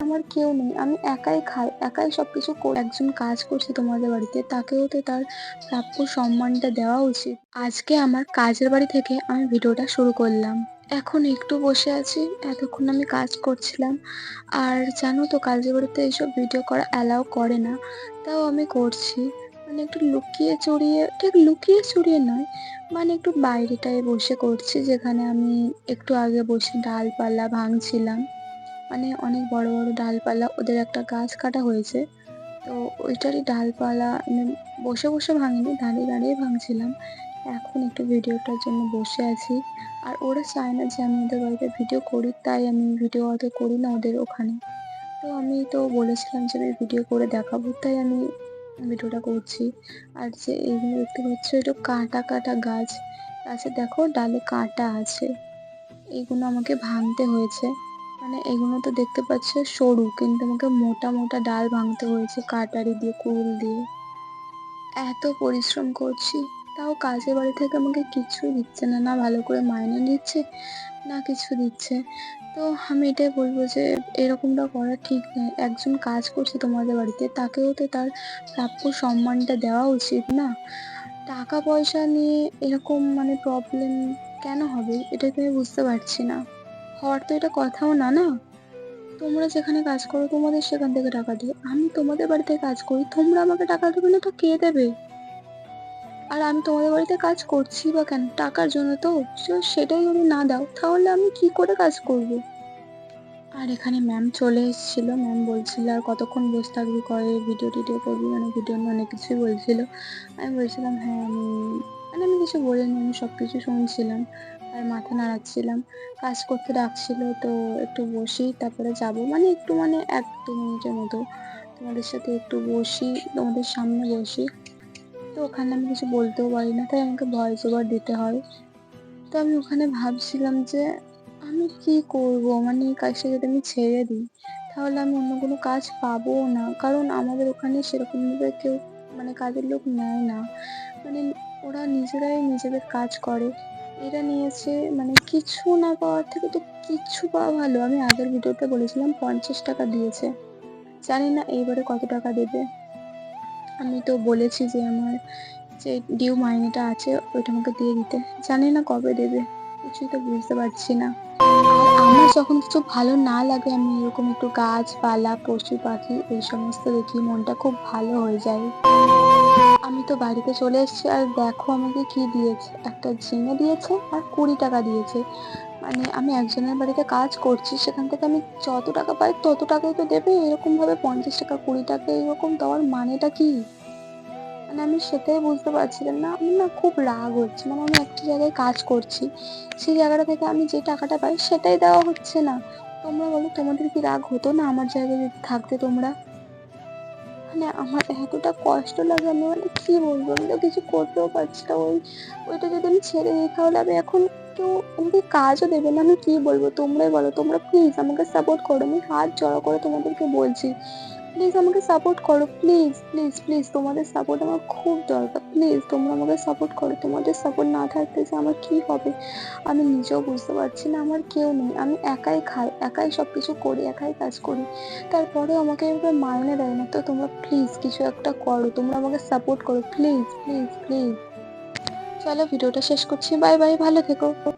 আমার কেউ নেই, আমি একাই খাই, একাই সবকিছু করি। একজন কাজ করছে তোমাদের বাড়িতে, তাকেও তো তার প্রাপ্য সম্মানটা দেওয়া উচিত। আজকে আমার কাজের বাড়ি থেকে আমি ভিডিওটা শুরু করলাম। এখন একটু বসে আছি, এতক্ষণ আমি কাজ করছিলাম। আর জানো তো কাজের বাড়িতে এইসব ভিডিও করা অ্যালাউ করে না, তাও আমি করছি। মানে একটু লুকিয়ে চুরিয়ে, ঠিক লুকিয়ে চুরিয়ে নয়, মানে একটু বাইরেটায় বসে করছি, যেখানে আমি একটু আগে বসে ডালপালা ভাঙছিলাম। মানে অনেক বড় বড় ডালপালা, ওদের একটা গাছ কাটা হয়েছে, তো ওইটারই ডালপালা আমি বসে বসে ভাঙিনি, দাঁড়িয়ে দাঁড়িয়ে ভাঙছিলাম। এখন একটু ভিডিওটার জন্য বসে আছি। আর ওরা চায় না যে আমি ওদের বাড়িতে ভিডিও করি, তাই আমি ভিডিও অত করি না ওদের ওখানে। তো আমি তো বলেছিলাম যে আমি ভিডিও করে দেখাবো, তাই আমি ভিডিওটা করছি। আর যে এইগুলো দেখতে পাচ্ছ, এটা কাটা কাটা গাছ, গাছে দেখো ডালে কাঁটা আছে। এইগুলো আমাকে ভাঙতে হয়েছে। মানে এগুলো তো দেখতে পাচ্ছ সরু, কিন্তু আমাকে মোটা মোটা ডাল ভাঙতে হয়েছে কাটারি দিয়ে, কুড়ুল দিয়ে। এত পরিশ্রম করছি, তাও কাজের বাড়ি থেকে আমাকে কিছুই দিচ্ছে না, না ভালো করে মাইনে দিচ্ছে, না কিছু দিচ্ছে। তো আমি এটাই বলবো যে এরকমটা করা ঠিক নয়। একজন কাজ করছে তোমাদের বাড়িতে, তাকেও তো তার প্রাপ্য সম্মানটা দেওয়া উচিত না? টাকা পয়সা নিয়ে এরকম মানে প্রবলেম কেন হবে? এটা তো আমি বুঝতে পারছি না। হওয়ার তো এটা কথাও না, না? তোমরা যেখানে কাজ করো তোমাদের সেখান থেকে টাকা দিও। আমি তোমাদের বাড়িতে কাজ করি, তোমরা আমাকে টাকা দেবে না তো কে দেবে? আর আমি তোমাদের বাড়িতে কাজ করছি বা কেন? টাকার জন্য তো। সেটাই যদি না দাও, তাহলে আমি কি করে কাজ করব? আর এখানে ম্যাম চলে এসেছিল, ম্যাম বলছিল আর কতক্ষণ বসে থাকবি, করে ভিডিও টিডিও করবি, মানে ভিডিও নিয়ে অনেক কিছুই বলছিল। আমি বলছিলাম হ্যাঁ আমি কিছু বলিনি, আমি সব কিছু শুনছিলাম আর মাথা নাড়াচ্ছিলাম। কাজ করতে ডাকছিল, তো একটু বসি তারপরে যাব, মানে একটু মানে 1-2 মিনিটের মতো তোমাদের সাথে একটু বসি, তোমাদের সামনে বসি। তো ওখানে আমি কিছু বলতেও পারি না, তাই আমাকে ভয়েস ওভার দিতে হয়। তো আমি ওখানে ভাবছিলাম যে আমি কি করব? মানে এই কাজটা যদি আমি ছেড়ে দিই, তাহলে আমি অন্য কোনো কাজ পাবোও না। কারণ আমাদের ওখানে সেরকমভাবে কেউ মানে কাজের লোক নেয় না। মানে ওরা নিজেরাই নিজেদের কাজ করে। এরা নিয়েছে মানে কিছু না পাওয়ার থেকে তো কিচ্ছু পাওয়া ভালো। আমি আগের ভিডিওতে বলেছিলাম 50 টাকা দিয়েছে। জানি না এইবারে কত টাকা দেবে। আমি তো বলেছি যে আমার যে ডিউ মাইনেটা আছে ওইটা আমাকে দিয়ে দিতে। জানি না কবে দেবে। কিছুই তো বুঝতে পারছি না। আর আমার যখন কিছু ভালো না লাগে, আমি এরকম একটু গাছপালা, পশু-পাখি এই সমস্ত দেখি মনটা খুব ভালো হয়ে যায়। আমি তো বাড়িতে চলে এসেছি, আর দেখো আমাকে কি দিয়েছে। একটা ঝিঙে দিয়েছে আর 20 টাকা দিয়েছে। মানে আমি একজনের বাড়িতে কাজ করছি, সেখান থেকে আমি যত টাকা পাই তত টাকাই তো দেবে। এরকমভাবে 50 টাকা 20 টাকা এরকম দেওয়ার মানেটা কি? মানে আমি সেটাই বুঝতে পারছিলাম না। আমার না খুব রাগ হচ্ছে। মানে আমি একটা জায়গায় কাজ করছি, সেই জায়গাটা থেকে আমি যে টাকাটা পাই সেটাই দেওয়া হচ্ছে না। তোমরা বলো, তোমাদের কি রাগ হতো না আমার জায়গায় যদি থাকতে তোমরা? মানে আমার এতটা কষ্ট লাগে, আমি মানে কি বলবো? আমি তো কিছু করতেও পারছি না। ওইটা যদি আমি ছেড়ে দিই, তাহলে আমি এখন কেউ আমাকে কাজও দেবে না। আমি কি বলবো? তোমরাই বলো। তোমরা প্লিজ আমাকে সাপোর্ট করো। আমি হাত জড়ো করে তোমাদেরকে বলছি। প্লিজ আমাকে সাপোর্ট করো। প্লিজ, প্লিজ, প্লিজ, তোমাদের সাপোর্ট আমার খুব দরকার। প্লিজ তোমরা আমাকে সাপোর্ট করো। তোমাদের সাপোর্ট না থাকলে যে আমার কি হবে আমি নিজেও বুঝতে পারছি না। আমার কেউ নেই, আমি একাই খাই, একাই সবকিছু করি, একাই কাজ করি। তারপরেও আমাকে এভাবে মাইনে দেয় না। তো তোমরা প্লিজ কিছু একটা করো, তোমরা আমাকে সাপোর্ট করো, প্লিজ, প্লিজ, প্লিজ। চলো ভিডিওটা শেষ করছি। বাই বাই, ভালো থেকো।